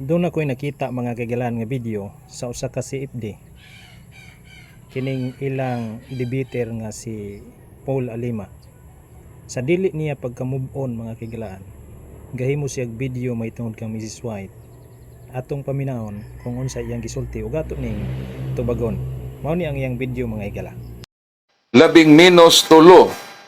Doon ako'y nakita mga kagalan nga video sa usa ka CFD. Kining ilang debater nga si Paul Alima. Sa dili niya pagka-move on mga kagalaan, gahimo siya video may tungod kang Mrs. White. Atong paminahon kung unsa iyang gisulti ug ato ning tubagon. Mao ni ang iyang video mga higala. 13-3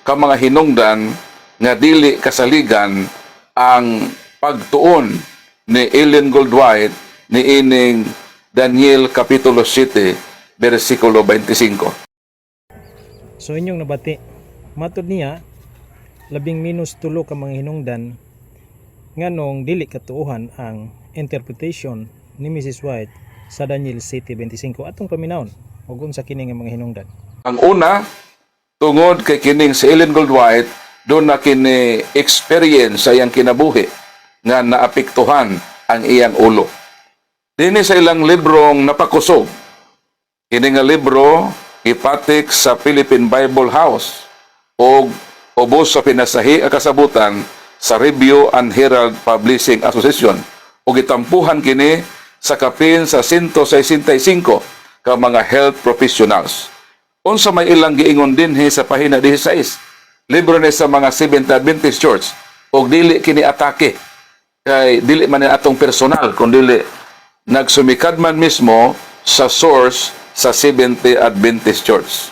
ka mga hinungdan nga dili kasaligan ang pagtuon ni Ellen Goldwhite ni ining Daniel Kapitulo 7 versikulo 25. So inyong nabati, matud niya 13-3 ka mga hinungdan nganong dili katuohan ang interpretation ni Mrs. White sa Daniel 7:25 atong paminahon ug unsa kini nga mga hinungdan. Ang una, tungod kay kining si Ellen Goldwhite, doon na kini experience sa iyang kinabuhi nga naapektuhan ang iyang ulo. Dini sa ilang librong napakusog. Kini nga libro ipatik sa Philippine Bible House o ubos sa pinasahi ang kasabutan sa Review and Herald Publishing Association o gitampuhan kini sa kapin sa 165 ka mga health professionals. Unsa may ilang giingon dinhi sa pahina 16, libro ni sa mga Seventh Adventist Church og dili kini atake kay dili man atong personal kundi nagsumikad man mismo sa source sa Seventh Adventist Church.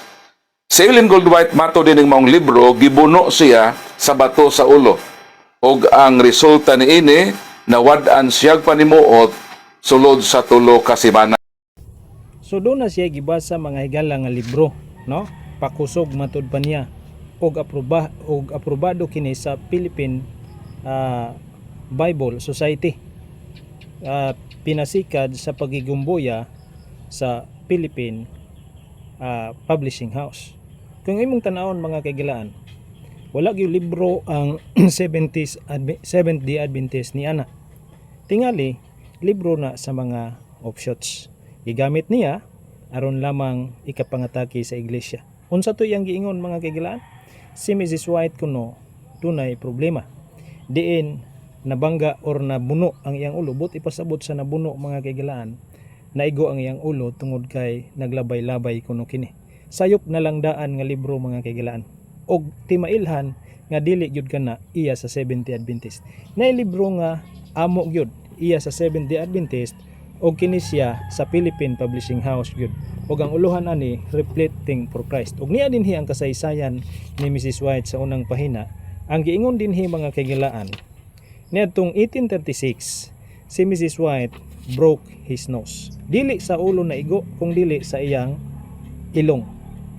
Si Ellen Goldwhite mato din ng maong libro gibuno siya sa bato sa ulo og ang resulta niini nawad-an siyag panimuot sulod sa 3 ka semana. So doon na siya gibasa mga higala nga libro, no? Pakusog matud pa niya og aprobado kini sa Philippine Bible Society. Pinasikad sa pagigumboya sa Philippine Publishing House. Kung imong tanawon mga kaigilaan, wala gyud libro ang Seventh-day Adventist ni ana. Tingali libro na sa mga offshoots. Gigamit niya aron lamang ikapangatake sa iglesia. Unsa to iyang giingon mga kaigilaan? Si Mrs. White kuno dunay problema. Diin nabangga or nabuno ang iyang ulo, but ipasabot sa nabuno mga kaigilaan. Naigo ang iyang ulo tungod kay naglabay-labay kuno kini. Sayop na lang daan nga libro mga kaigilaan. Og timailhan nga dili gyud kana iya sa Seventh-day Adventist. Nay libro nga amo gyud iya sa Seventh-day Adventist og kini siya sa Philippine Publishing House gyud. Og ang uluhan ani Reflecting for Christ. Og niya dinhi ang kasaysayan ni Mrs. White sa unang pahina. Ang giingon dinhi mga kaigilaan, niadtong 1836 si Mrs. White broke his nose. Dili sa ulo na igo kung dili sa iyang ilong.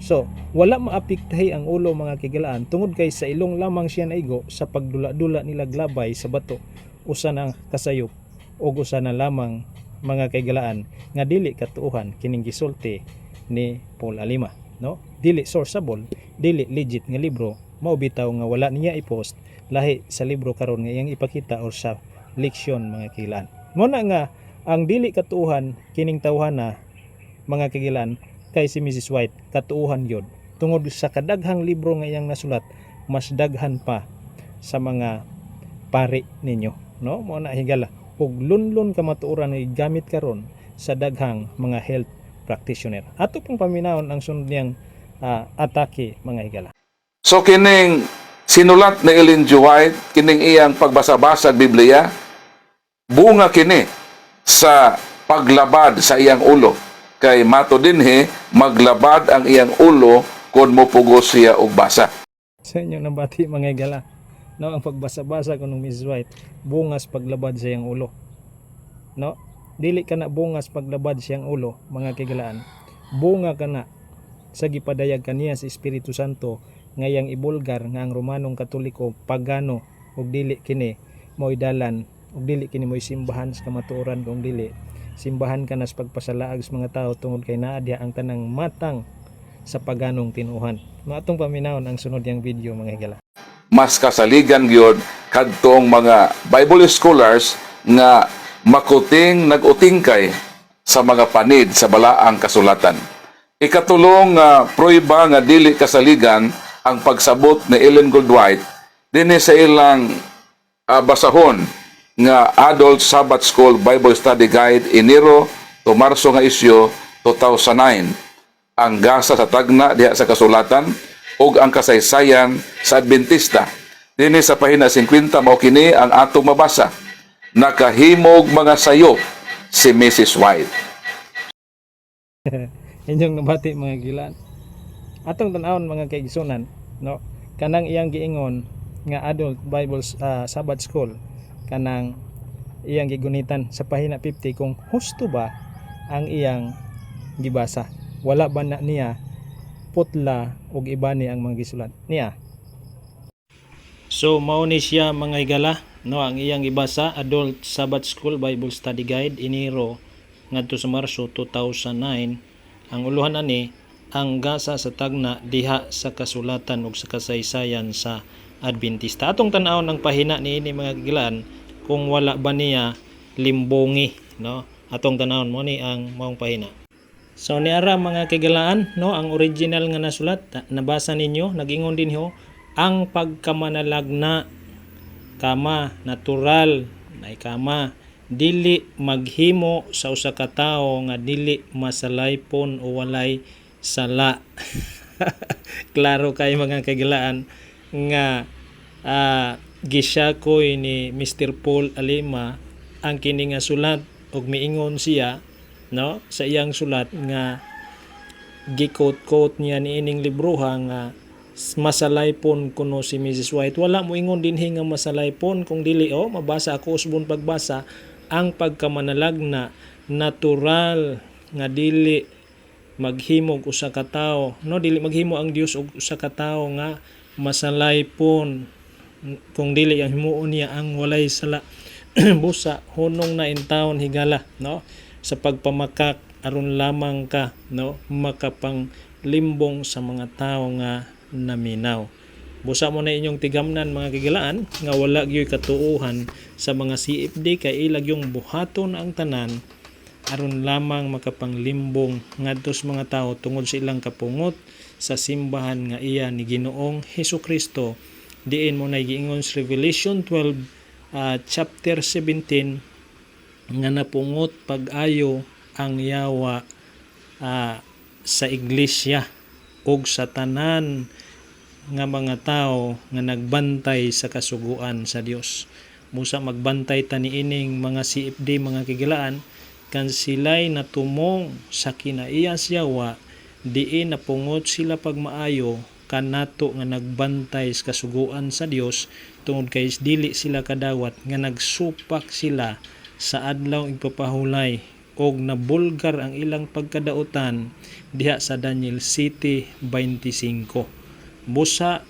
So, wala maapektahi ang ulo mga kaigilaan tungod kay sa ilong lamang siya naigo sa pagdula-dula nila glabay sa bato. Usa na kasayop o usa na lamang mga kaigilaan nga dili katuohan kining gisulti ni Paul Alima, no? Dili sourceable, dili legit nga libro, mao bitaw nga wala niya i-post lahi sa libro karon nga iyang ipakita or sa leksyon mga kaigilaan. Mo na nga ang dili katuohan kining tawhana mga kaigilaan kay si Mrs. White katuohan yun tungod sa kadaghang libro nga iyang nasulat, mas daghan pa sa mga pari ninyo, no? Mo na higala ug lunlon ka matuoran nga gamit karon sa daghang mga health practitioner. Ato pong paminahon ang sunod niyang atake mga higala. So kining sinulat ni Ellen G. White, kining iyang pagbasa-basa sa Biblia, bunga kini sa paglabad sa iyang ulo. Kay mato dinhi maglabad ang iyang ulo kung mopugos siya og basa. Sa inyong nabati mga higala, no, ang pagbasa-basa ko ng Mrs. White, bungas paglabad sa iyang ulo. No? Dili ka na bungas paglabad sa iyang ulo, mga kaigalaan. Bunga ka na sa gipadayag kaniya sa Espiritu Santo ngayang ibulgar nga ang Romanong Katoliko pagano ug dili kini mo'y dalan ug dili kini mo'y simbahan sa kamatuoran kung dili simbahan ka na sa pagpasalaag sa mga tao tungod kay naa diha ang tanang matang sa paganong tinuhan. Matong paminahon ang sunod yang video mga higala. Mas kasaligan gyud kadtong mga Bible scholars nga makuting nag-utingkay sa mga panid sa balaang kasulatan. Ikatulong prueba nga dili kasaligan ang pagsabot ni Ellen Goldwhite dinhi sa ilang basahon nga Adult Sabbath School Bible Study Guide Enero to Marso nga isyu 2009. Ang gasa sa tagna diha sa kasulatan ug ang kasaysayan sa Adventista. Dinhi sa pahina 50 mao kini ang atong mabasa. Nakahimog mga sayo si Mrs. White. Inyong nabati mga gilaan. Atong tan-awon mga kaigsunan, no? Kanang iyang giingon nga Adult Bible Sabbath School, kanang iyang gigunitan sa pahina 50 kung husto ba ang iyang gibasa. Wala ba na niya putla ug ibani ang mga gisulat niya. So mao ni siya mga higala, no, ang iyang gibasa Adult Sabbath School Bible Study Guide Enero ngadto sa Marso 2009. Ang uluhan ani ang gasa sa tagna diha sa kasulatan ug sa kasaysayan sa Adventista. Atong tan-awon ang pahina niini mga gilaan kung wala ba niya limbongi, no? Atong tan-awon mo ni ang maong pahina. So niara mga kigalaan, no, ang original nga nasulat nabasa ninyo, nag-ingon din ho ang pagkamanalagna kama natural na kama dili maghimo sa usa ka tawo nga dili masalaypon o walay sala. Klaro kay mga kagilaan nga gisyakoy ni Mr. Paul Alima ang kini nga sulat ug miingon siya, no, sa iyang sulat nga gi-quote niya ni ining libroha nga masalaypon kuno si Mrs. White. Wala mo ingon dinhi nga masalaypon kung dili mabasa ako usbon pagbasa ang pagkamanalagna natural nga dili maghimog usa ka tawo, no, dili maghimo ang Dios og usa ka tawo nga masalaypon kung dili ang himuon niya ang walay sala. Busa hunong na intawon higala, no, sa pagpamakak aron lamang ka, no, makapanglimbong sa mga tawo nga naminaw. Busa mo na inyong tigamnan mga kigilaan nga wala gyud katuuhan sa mga CFD kay ilag yung buhaton ang tanan aron lamang makapanglimbong ngadto sa mga tawo tungod sa ilang kapungot sa simbahan nga iya ni Ginoong Hesukristo. Diin mo na giingon sa Revelation 12 chapter 17 nga napungot pag-ayo ang yawa sa iglesia ug sa tanan nga mga tao nga nagbantay sa kasuguan sa Dios. Musa magbantay ta niining mga CFD mga kigilaan kan sila'y natumong sa kinaiyas yawa diin napungot sila pagmaayo kanato nga nagbantay sa kasuguan sa Dios tungod kay dili sila kadawat nga nagsupak sila sa adlaw igpapahulay og nabulgar ang ilang pagkadautan diha sa Daniel 7:25. Busa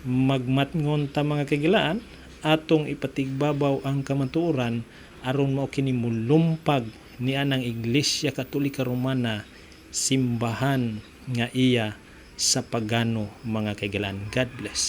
magmatngon ta mga kagilaan atong ipatigbabaw ang kamatuoran aron mao kini mulumpag ni anang Iglesia Katolika Romana, simbahan nga iya sa pagano mga kagilaan. God bless.